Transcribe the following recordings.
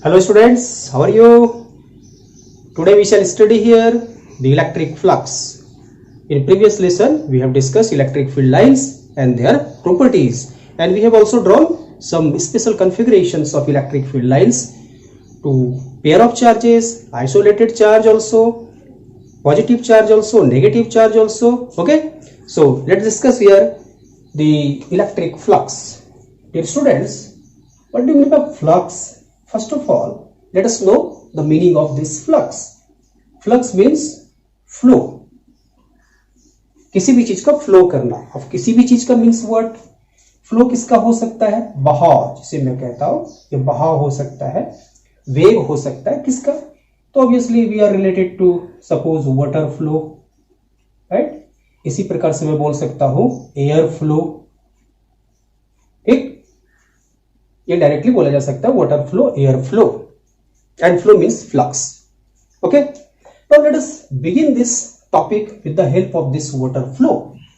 Hello students, how are you? Today we shall study here the electric flux. In previous lesson we have discussed electric field lines and their properties, and we have also drawn some special configurations of electric field lines to pair of charges, isolated charge also, positive charge also, negative charge also. Okay, so let's discuss here the electric flux. Dear students, what do you mean by flux? First of all, let us know the meaning of this flux. Flux means flow. किसी भी चीज का flow करना. अब किसी भी चीज का मीन्स व्हाट? फ्लो किसका हो सकता है? बहाव, जिसे मैं कहता हूं ये बहाव हो सकता है, वेग हो सकता है. किसका? तो obviously we are related to suppose water flow, right. इसी प्रकार से मैं बोल सकता हूं एयर फ्लो. ठीक, ये डायरेक्टली बोला जा सकता है water flow, air flow, and flow means flux. Okay, now let us begin this topic with the help of this water flow.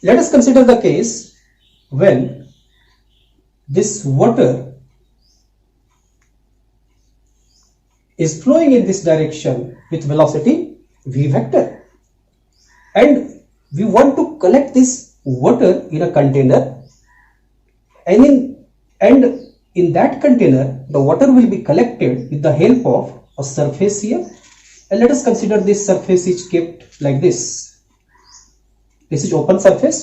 Let us consider the case when this water is flowing in this direction with velocity v vector, and we want to collect this water in a container, and in that container the water will be collected with the help of a surface here. And let us consider this surface is kept like this. This is open surface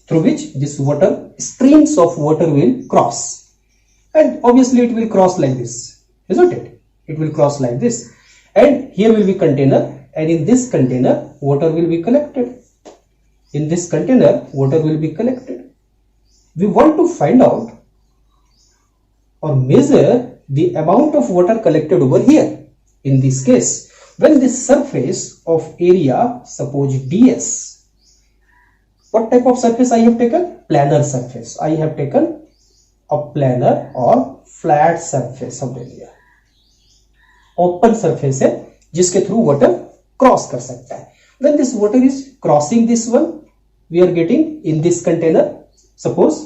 through which this water, streams of water will cross, and obviously it will cross like this, isn't it? It will cross like this, and here will be container, and in this container water will be collected. In this container water will be collected. We want to find out or measure the amount of water collected over here. In this case, when this surface of area, suppose ds, what type of surface I have taken? Planar surface. I have taken a planar or flat surface of area. Open surface है जिसके through water cross कर सकता है. When this water is crossing this one, we are getting in this container. Suppose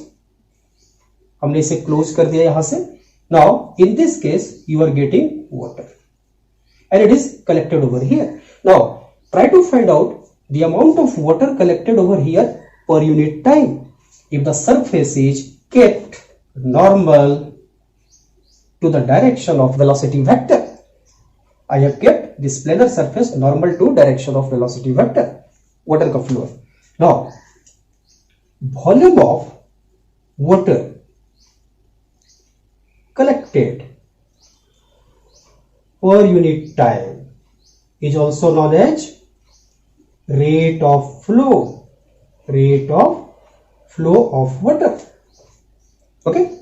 हमने इसे close कर दिया यहाँ से. Now in this case you are getting water, and it is collected over here. Now try to find out the amount of water collected over here per unit time if the surface is kept normal to the direction of velocity vector. I have kept this planar surface normal to direction of velocity vector, water का flow. Now volume of water collected per unit time is also known as rate of flow of water. Okay,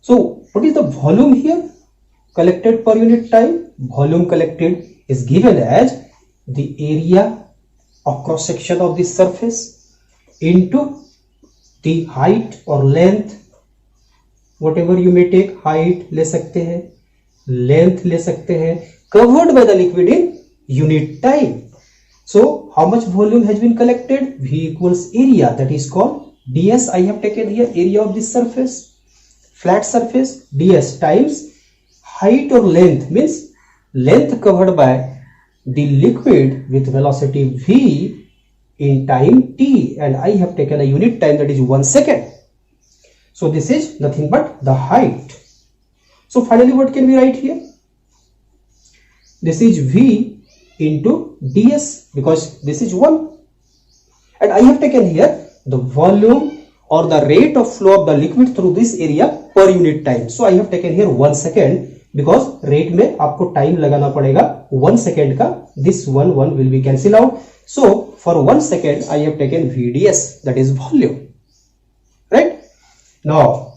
so what is the volume here collected per unit time? Volume collected is given as the area of cross section of this surface into the height or length, whatever you may take. height ले सकते हैं, length ले सकते हैं, covered by the liquid in unit time. So how much volume has been collected? V equals area, that is called ds. I have taken here area of this surface, flat surface, ds times height or length, means length covered by the liquid with velocity v in time t, and I have taken a unit time, that is 1 second. So this is nothing but the height. So finally what can we write here? This is v into ds, because this is 1, and I have taken here the volume or the rate of flow of the liquid through this area per unit time. So I have taken here 1 second, because rate में आपको time लगाना पड़ेगा 1 second का. This one will be cancel out. So for 1 second I have taken vds, that is volume, right? Now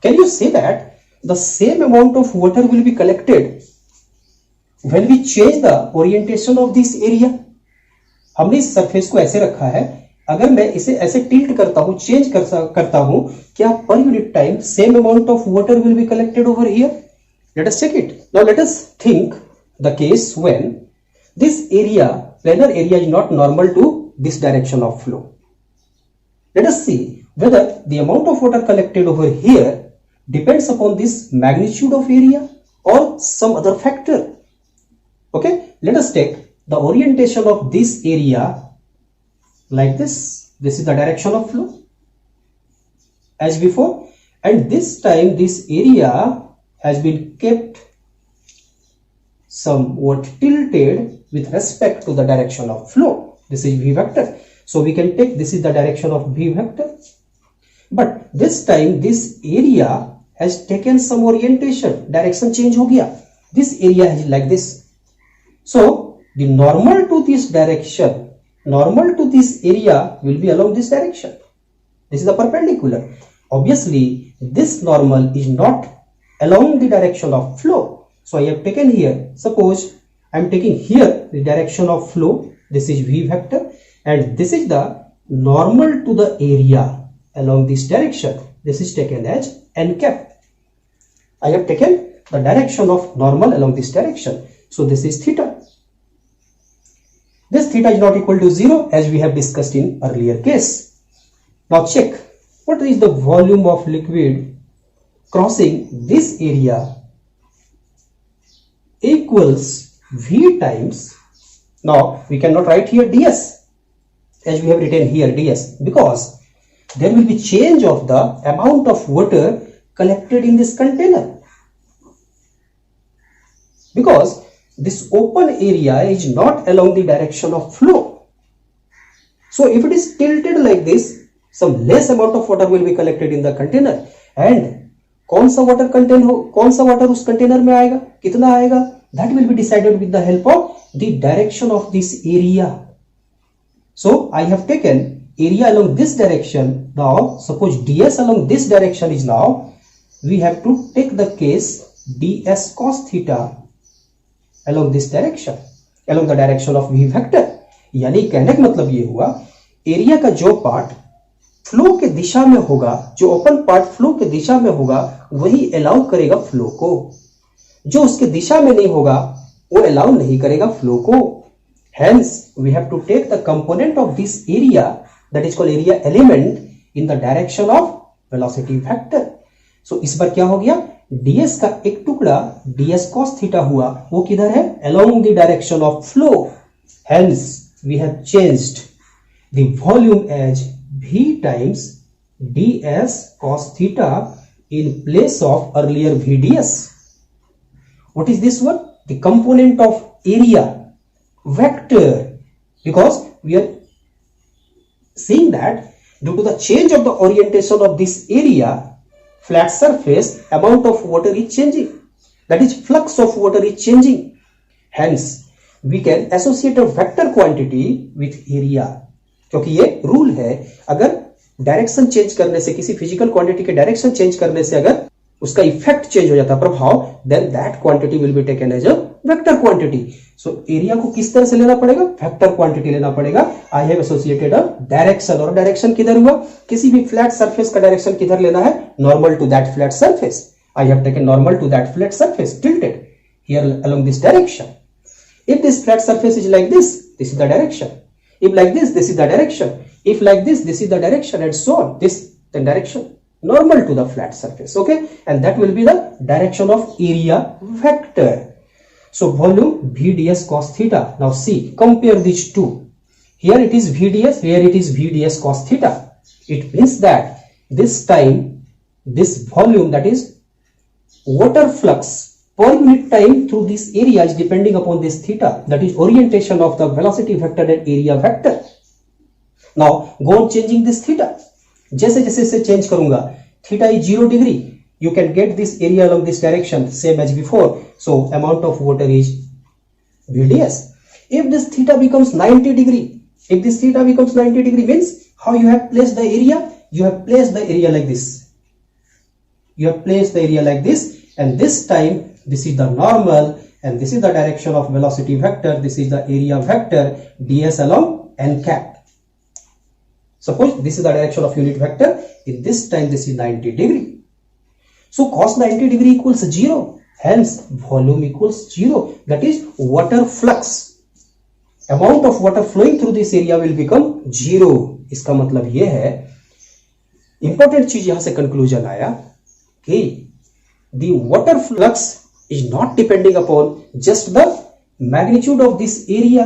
can you say that the same amount of water will be collected when we change the orientation of this area? हमने इस surface को ऐसे रखा है, अगर मैं इसे ऐसे टिल्ट करता हूं, चेंज करता हूं, क्या पर unit time same amount of water will be collected over here? Let us check it. Now let us think the case when this area, planar area, is not normal to this direction of flow. Let us see whether the amount of water collected over here depends upon this magnitude of area or some other factor. Okay, let us take the orientation of this area like this. This is the direction of flow as before, and this time this area has been kept somewhat tilted with respect to the direction of flow. This is V vector. So we can take this is the direction of V vector. But this time this area has taken some orientation. Direction change हो गया. This area is like this. So the normal to this direction, normal to this area will be along this direction. This is the perpendicular. Obviously, this normal is not along the direction of flow. So I have taken here, suppose I am taking here the direction of flow, this is V vector, and this is the normal to the area along this direction. This is taken as n cap. I have taken the direction of normal along this direction. So this is theta. This theta is not equal to 0 as we have discussed in earlier case. Now check what is the volume of liquid crossing this area equals V times. Now we cannot write here ds as we have written here ds, because there will be change of the amount of water collected in this container, because this open area is not along the direction of flow. So if it is tilted like this, some less amount of water will be collected in the container, and कौन सा water contain हो, कौन सा water उस container में आएगा, कितना आएगा, that will be decided with the help of the direction of this area. So I have taken area along this direction. Now suppose ds along this direction is, now we have to take the case ds cos theta along this direction, along the direction of v vector. यानी कहने का मतलब ये हुआ, area का जो part flow के दिशा में होगा, जो ओपन पार्ट फ्लो के दिशा में होगा, वही अलाउ करेगा फ्लो को. जो उसके दिशा में नहीं होगा वो अलाउ नहीं करेगा फ्लो को. Hence we have to take the component of this area, that is called area element, in the direction of velocity vector. So इस बार क्या हो गया, ds का एक टुकड़ा ds cos theta हुआ, वो किधर है, along the direction of flow. Hence we have changed the volume as v times ds cos theta in place of earlier vds. What is this one? The component of area vector, because we are seeing that due to the change of the orientation of this area, flat surface, amount of water is changing, that is flux of water is changing. Hence we can associate a vector quantity with area. क्योंकि ये rule है, अगर direction change करने से, किसी physical quantity के direction change करने से अगर उसका इफेक्ट चेंज हो जाता है, प्रभाव, then that quantity will be taken as a vector quantity. So area को किस तरह से लेना पड़ेगा, वेक्टर क्वांटिटी लेना पड़ेगा. I have associated a direction, और डायरेक्शन किधर हुआ, किसी भी फ्लैट सरफेस का डायरेक्शन किधर लेना है, normal to that flat surface. I have taken normal to that flat surface tilted here along this direction. If this flat surface is like this is the direction. If like this is the direction. If like this is the direction, and so on. This the direction normal to the flat surface. Okay, and that will be the direction of area vector. So volume v ds cos theta. Now see, compare these two. Here it is v ds, here it is v ds cos theta. It means that this time this volume, that is water flux per unit time through this area, is depending upon this theta, that is orientation of the velocity vector and area vector. Now go on changing this theta. जैसे जैसे इसे change करूंगा, theta is 0 degree, you can get this area along this direction same as before. So amount of water is vds. If this theta becomes 90 degree, if this theta becomes 90 degree, means how you have placed the area, you have placed the area like this, you have placed the area like this, and this time this is the normal, and this is the direction of velocity vector, this is the area vector, ds along n cap. Suppose this is the direction of unit vector, in this time this is 90 degree. So cos 90 degree equals 0, hence volume equals 0, that is water flux, amount of water flowing through this area will become 0. इसका मतलब ये है, important चीज यहां से conclusion आया कि the water flux is not depending upon just the magnitude of this area,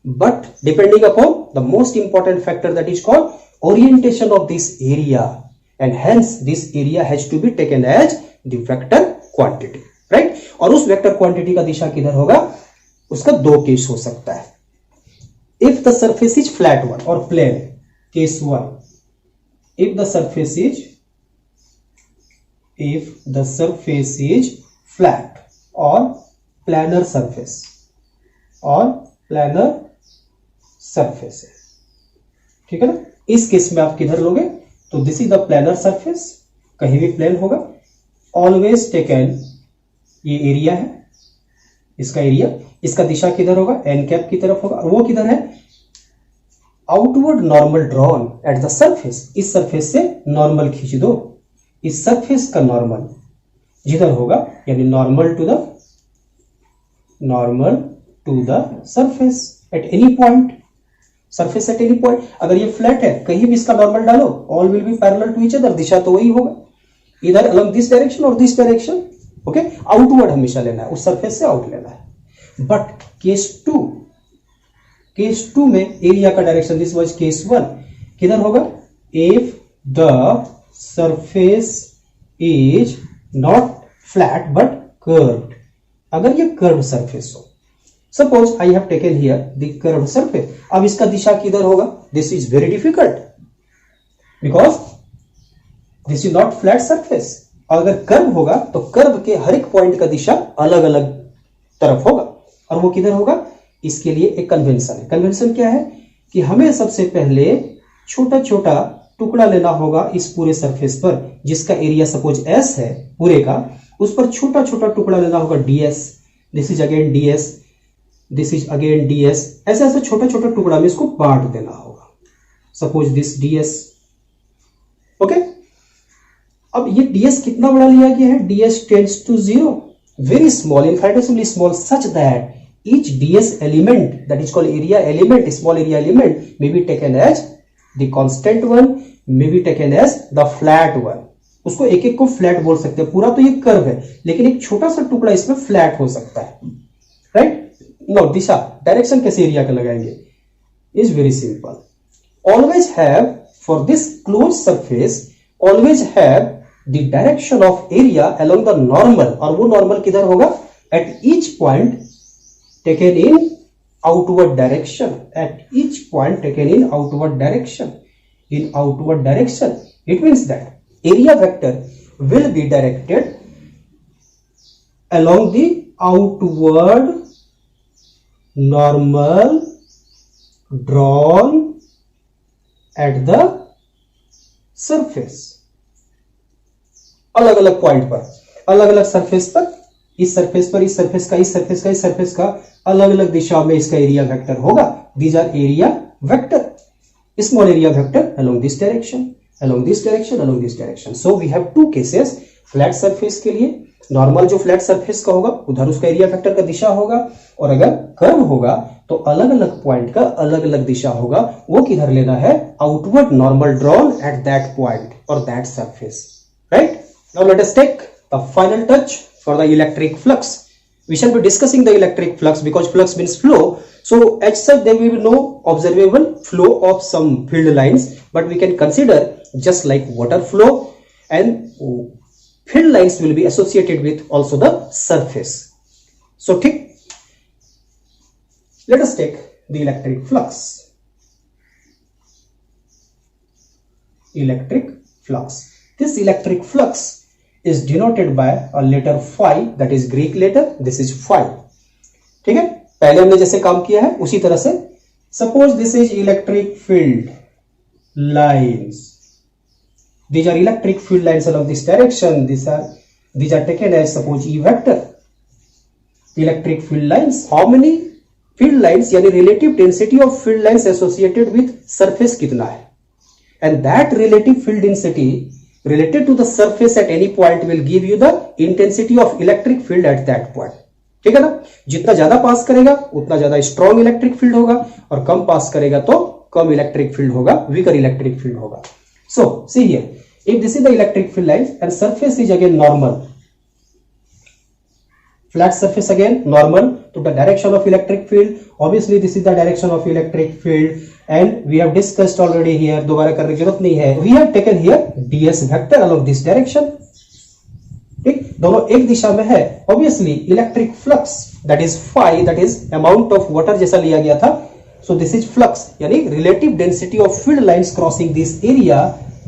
but depending upon the most important factor, that is called orientation of this area, and hence this area has to be taken as the vector quantity, right? और उस vector quantity का दिशा किधर होगा, उसका दो case हो सकता है. If the surface is flat one or plane, case one, if the surface is flat or planar surface है, ठीक है ना. इस केस में आप किधर लोगे, तो this is the planar surface, कहीं भी प्लेन होगा. ऑलवेज टेकन, ये एरिया है, इसका एरिया, इसका दिशा किधर होगा, एन कैप की तरफ होगा. और वो किधर है, outward normal drawn at the surface. इस सरफेस से नॉर्मल खींच दो, इस सरफेस का नॉर्मल जिधर होगा, यानी normal to the surface at any point, surface at any point. अगर ये फ्लैट है, कहीं भी इसका नॉर्मल डालो, all will be parallel to each other. दिशा तो वही होगा, इधर अलोंग दिस डायरेक्शन और दिस डायरेक्शन. ओके, आउटवर्ड हमेशा लेना है, उस सरफेस से आउट लेना है. बट केस टू में एरिया का direction, this was case one, किधर होगा, if the surface is not flat but curved. अगर ये कर्व सरफेस हो, suppose I have taken here the curved surface. अब इसका दिशा किधर होगा, this is very difficult because this is not flat surface. अगर कर्व होगा तो कर्व के हर एक पॉइंट का दिशा अलग अलग तरफ होगा. और वो किधर होगा, इसके लिए एक कन्वेंशन है. कन्वेंशन क्या है कि हमें सबसे पहले छोटा छोटा टुकड़ा लेना होगा इस पूरे सरफेस पर, जिसका एरिया सपोज एस है पूरे का, उस पर छोटा छोटा टुकड़ा लेना होगा ds. This is again ds, this is again ds. ऐसे ऐसे छोटा छोटा टुकड़ा में इसको बांट देना होगा. Suppose this ds. ओके, अब ये ds कितना बड़ा लिया गया है, ds tends to 0, very small, infinitesimally small, such that each ds element, that is called area element, small area element, may be taken as the constant one, may be taken as the flat one. उसको एक एक को flat बोल सकते हैं. पूरा तो ये कर्व है, लेकिन एक छोटा सा टुकड़ा इसमें फ्लैट हो सकता है, राइट. नो, दिशा डायरेक्शन कैसे एरिया का लगाएंगे, is very simple. Always have for this close surface, always have the direction of area along the normal. और वो नॉर्मल किधर होगा, at each point taken in outward direction, at each point taken in outward direction. In outward direction, it means that area vector will be directed along the outward normal drawn at the surface. अलग अलग point पर, अलग अलग surface पर, इस surface पर, इस surface का, इस सरफेस का, इस सरफेस का, अलग अलग दिशा में इसका एरिया वेक्टर होगा. These are area vector. Small area vector along this direction, along this direction, along this direction. So we have two cases. Flat surface के लिए नॉर्मल जो फ्लैट सरफेस का होगा उधर उसका एरिया वेक्टर का दिशा होगा, और अगर कर्व होगा तो अलग अलग पॉइंट का अलग अलग दिशा होगा. वो किधर लेना है, outward normal drawn at that point और that surface, right. Now let us take the final touch for the electric flux. We shall be discussing the electric flux because flux means flow. So as such there will be no observable flow of some field lines, but we can consider just like water flow, and field lines will be associated with also the surface. So let us take the electric flux. Electric flux. This electric flux is denoted by a letter phi, that is Greek letter. This is phi. ठीक है, पहले हमने जैसे काम किया है उसी तरह से. Suppose this is electric field lines. These are electric field lines along this direction. These are taken as suppose E vector. Electric field lines. How many field lines, यानी relative density of field lines associated with surface कितना है, and that relative field density related to the surface at any point will give you the intensity of electric field at that point. ठीक है ना. जितना ज्यादा पास करेगा उतना ज्यादा स्ट्रॉन्ग इलेक्ट्रिक फील्ड होगा, और कम पास करेगा तो कम इलेक्ट्रिक फील्ड होगा, वीकर इलेक्ट्रिक फील्ड होगा. So see here, if this is the electric field line and surface is again normal, flat surface again normal to the direction of electric field. Obviously this is the direction of electric field and we have discussed already here, दोबारा करने की जरूरत नहीं है. We have taken here ds vector along this direction. ठीक, दोनों एक दिशा में है. Obviously electric flux that is phi, that is amount of water जैसा लिया गया था. So this is flux, यानी relative density of field lines crossing this area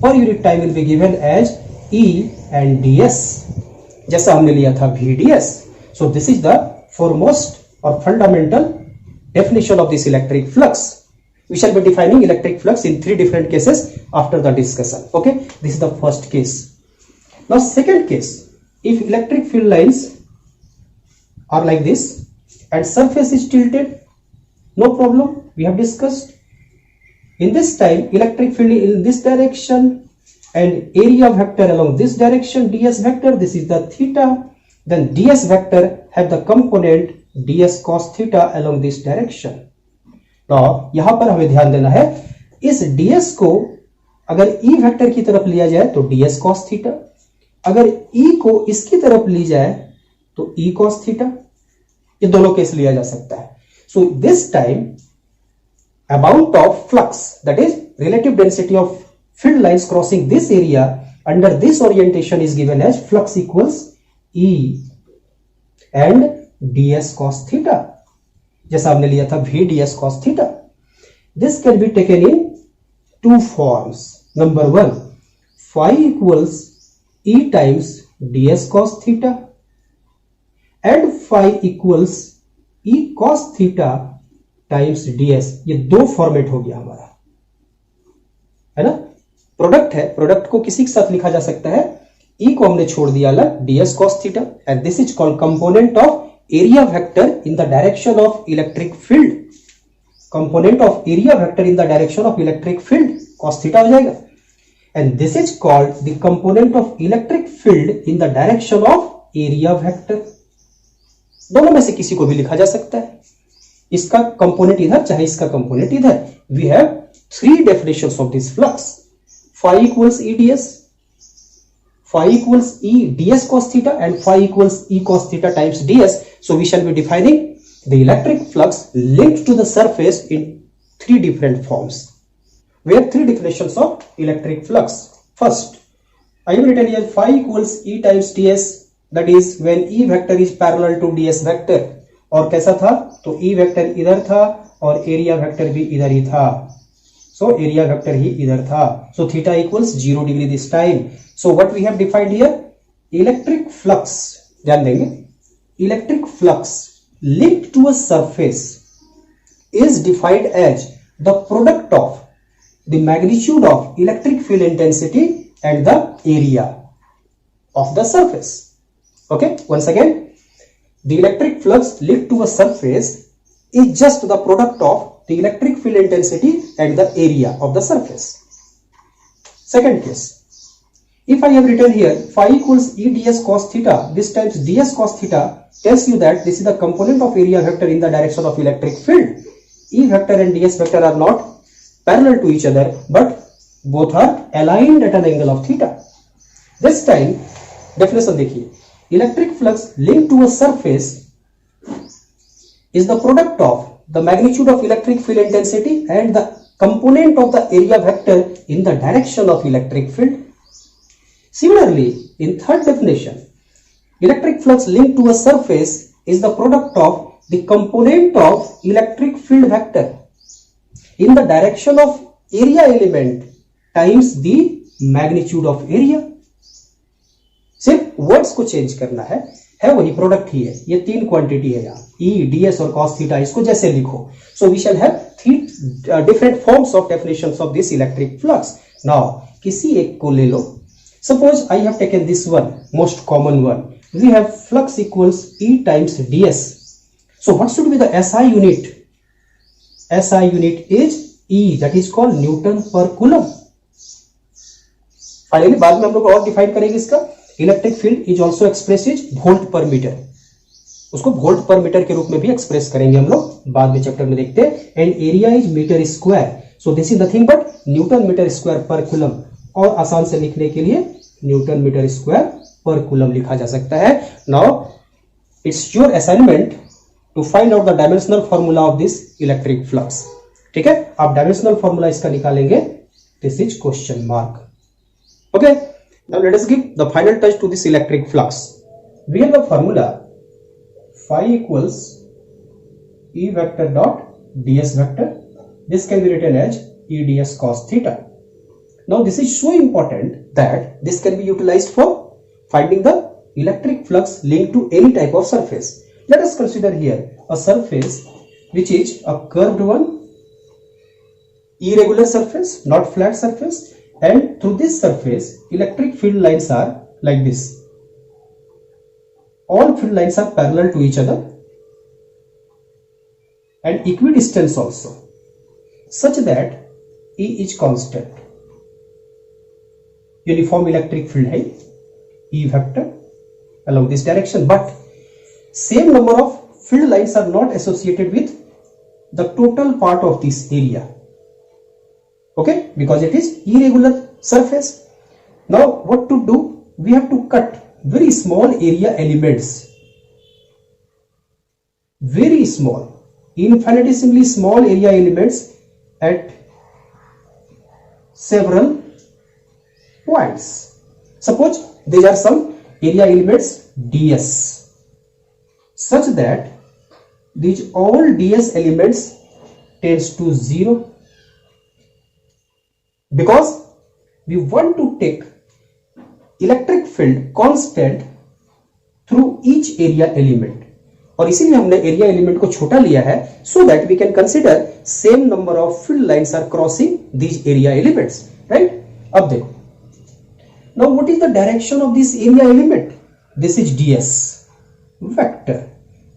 per unit time will be given as E and ds, जैसा हमने लिया था VDS. So this is the foremost or fundamental definition of this electric flux. We shall be defining electric flux in 3 different cases after the discussion. Okay, this is the first case. Now second case, if electric field lines are like this and surface is tilted, no problem, we have discussed. In this time electric field in this direction and area vector along this direction, ds vector, this is the theta, then ds vector have the component ds cos theta along this direction. Now यहां पर हमें ध्यान देना है, इस ds को अगर e vector की तरफ लिया जाए तो ds cos थीटा, अगर e को इसकी तरफ ली जाए तो e cos थीटा, ये दोनों केस लिया जा सकता है. So this time amount of flux, that is relative density of field lines crossing this area under this orientation is given as flux equals E and ds cos theta, जैसा हमने लिया था v ds cos theta. This can be taken in 2 forms. Number 1, phi equals E times ds cos theta and phi equals E cos theta times ds. ये 2 format हो गया हमारा, है ना. प्रोडक्ट है, प्रोडक्ट को किसी के साथ लिखा जा सकता है, E को हमने छोड़ दिया अलग, ds cos theta, and this is called component of area vector in the direction of electric field. Component of area vector in the direction of electric field, cos theta हो जाएगा. And this is called the component of electric field in the direction of area vector. दोनों में से किसी को भी लिखा जा सकता है, इसका कंपोनेंट इधर चाहे इसका कंपोनेंट इधर. We have 3 definitions of this flux. Phi equals E ds, phi equals E ds cos theta and phi equals E cos theta times ds. So we shall be defining the electric flux linked to the surface in 3 different forms. We have 3 definitions of electric flux. First, I have written here phi equals E times ds, that is when E vector is parallel to ds vector. और कैसा था, तो E vector इधर था और area vector भी इधर ही था. So area vector ही इधर था. So theta equals 0 degree this time. So what we have defined here, electric flux, ध्यान देंगे, electric flux linked to a surface is defined as the product of the magnitude of electric field intensity and the area of the surface. Okay, once again, the electric flux linked to a surface is just the product of the electric field intensity and the area of the surface. Second case, if I have written here phi equals E ds cos theta, this times ds cos theta tells you that this is the component of area vector in the direction of electric field. E vector and ds vector are not parallel to each other, but both are aligned at an angle of theta. This time definition देखिए, electric flux linked to a surface is the product of the magnitude of electric field intensity and the component of the area vector in the direction of electric field. Similarly, in third definition, electric flux linked to a surface is the product of the component of electric field vector in the direction of area element times the magnitude of area. सिर्फ words को change करना है वही product ही है. ये 3 quantity है यहाँ, E, ds और cos theta, इसको जैसे लिखो. So we shall have 3 different forms of definitions of this electric flux. Now किसी एक को ले लो. Suppose I have taken this one, most common one. We have flux equals E times ds. So what should be the SI unit? SI unit is E, that is called Newton per Coulomb. Finally बाद में हम लोग और define करेंगे इसका. Electric field is also express is volt पर metre, उसको volt पर मीटर के रूप में भी एक्सप्रेस करेंगे हम लोग, बाद में चैप्टर में देखते हैं. And area is metre square, so this is nothing but newton metre square per coulomb, और आसान से लिखने के लिए newton metre square per coulomb लिखा जा सकता है. Now it's your assignment to find out the dimensional formula of this electric flux. ठीक है, आप डायमेंशनल फॉर्मूला इसका निकालेंगे. This is question mark. Okay, now let us give the final touch to this electric flux. We have the formula phi equals E vector dot ds vector. This can be written as E ds cos theta. Now this is so important that this can be utilized for finding the electric flux linked to any type of surface. Let us consider here a surface which is a curved one, irregular surface, not flat surface, and through this surface electric field lines are like this. All field lines are parallel to each other and equidistant also, such that E is constant. Uniform electric field है E vector along this direction, but same number of field lines are not associated with the total part of this area. Okay, because it is irregular surface. Now what to do? We have to cut very small area elements, very small, infinitesimally small area elements at several points. Suppose these are some area elements ds, such that these all ds elements tends to 0, because we want to take electric field constant through each area element, और इसीलिए हमने area element को छोटा लिया है, so that we can consider same number of field lines are crossing these area elements. Right, अब देखो, now what is the direction of this area element? This is ds vector,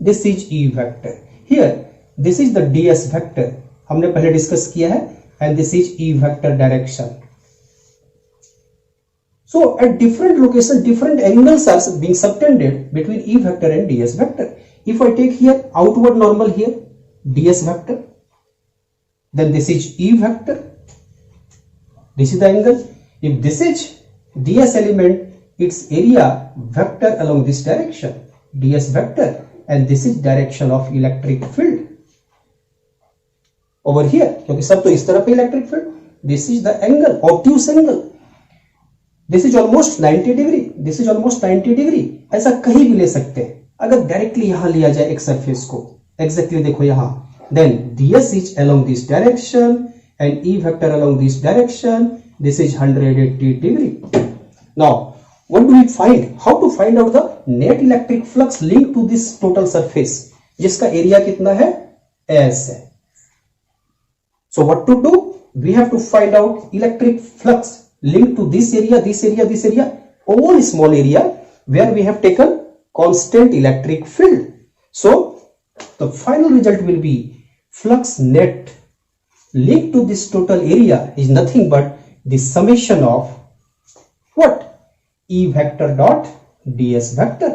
this is E vector. Here this is the ds vector, हमने पहले discuss किया है, and this is E vector direction. So at different locations, different angles are being subtended between E vector and ds vector. If I take here outward normal here, ds vector, then this is E vector. This is the angle. If this is ds element, its area vector along this direction, ds vector, and this is direction of electric field. Over here, क्योंकि सब तो इस तरफ है electric field. This is the angle, obtuse angle. This is almost 90 degree, this is almost 90 degree. ऐसा कहीं भी ले सकते हैं. अगर डायरेक्टली यहां लिया जाए एक सरफेस को, एग्जैक्टली देखो यहां, then ds is along this direction and E vector along this direction. This is 180 degree. Now what do we find? How to find out the net electric flux link to this total surface, जिसका एरिया कितना है? S है. So what to do? We have to find out electric flux linked to this area, this area, this area, all small area where we have taken constant electric field. So the final result will be flux net linked to this total area is nothing but the summation of what? E vector dot ds vector.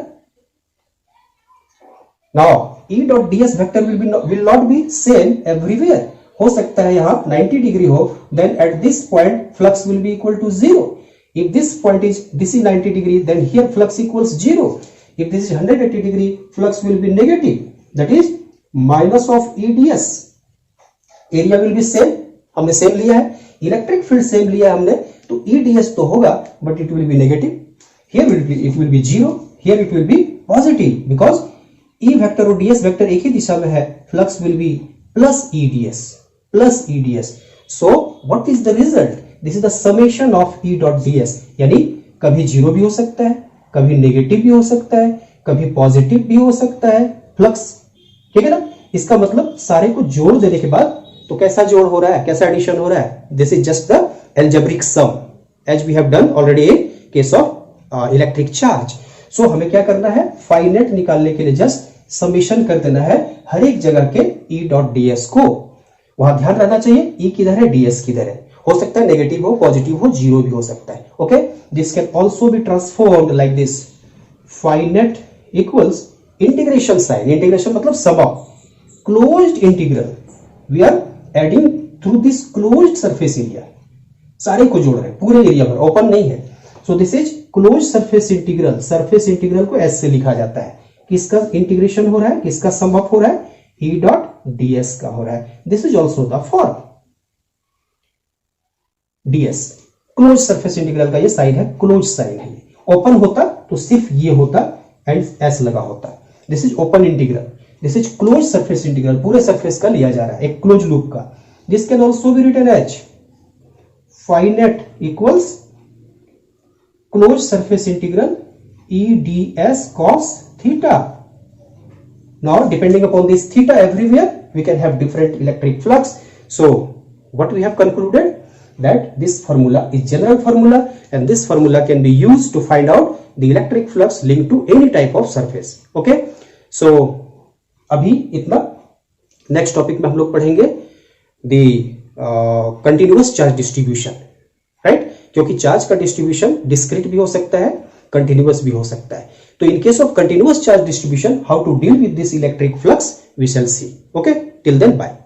Now E dot ds vector will not be same everywhere. हो सकता है यहां 90 degree हो, then at this point flux will be equal to 0. If this point is, this is 90 degree, then here flux equals 0. If this is 180 degree, flux will be negative, that is minus of EDS. Area will be same, हमने same लिया है, electric field same लिया है हमने, तो EDS तो होगा, but it will be negative. Here it will be 0, here it will be positive, because E vector और ds vector एक ही दिशा में है. Flux will be plus EDS. Plus EDS. So what is the result? This is the summation of E dot ds. यानी कभी 0 भी हो सकता है, कभी नेगेटिव भी हो सकता है, कभी पॉजिटिव भी हो सकता है फ्लक्स. ठीक है ना? इसका मतलब सारे को जोड़ देने के बाद तो कैसा जोड़ हो रहा है, कैसा एडिशन हो रहा है? This is just the algebraic sum as we have done already in case of electric charge. So हमें क्या करना है? फाइनेट निकालने के लिए जस्ट समेशन कर देना है हर एक जगह के E डॉट ds को. वहां ध्यान रखना चाहिए E किधर है, ds किधर है. हो सकता है नेगेटिव हो, पॉजिटिव हो, 0 भी हो सकता है. Okay, this can also be transformed like this. Phi net equals integration sign, integration मतलब sum of closed integral. We are adding through this closed surface area. सारे को जोड़ रहे हैं, पूरे एरिया पर, ओपन नहीं है. सो this is closed surface integral. Surface integral को S से लिखा जाता है. किसका इंटीग्रेशन हो रहा है, किसका सम अप हो रहा है, E डॉट ds का हो रहा है. This is also the form. ds close surface integral का ये साइन है, क्लोज साइन है. ओपन होता तो सिर्फ ये होता एंड एस लगा होता. This is open integral, this is close surface integral. पूरे सरफेस का लिया जा रहा है, एक क्लोज लूप का. This can also be written as phi net equals closed surface integral E ds cos theta. Now depending upon this theta everywhere we can have different electric flux. So what we have concluded that this formula is general formula and this formula can be used to find out the electric flux linked to any type of surface. Okay, so अभी इतना. Next topic में हम लोग पढ़ेंगे the continuous charge distribution. Right, क्योंकि charge का distribution discrete भी हो सकता है, कंटिन्यूअस भी हो सकता है. तो in case of continuous charge distribution, how to deal with this electric flux, we shall see. Okay, till then bye.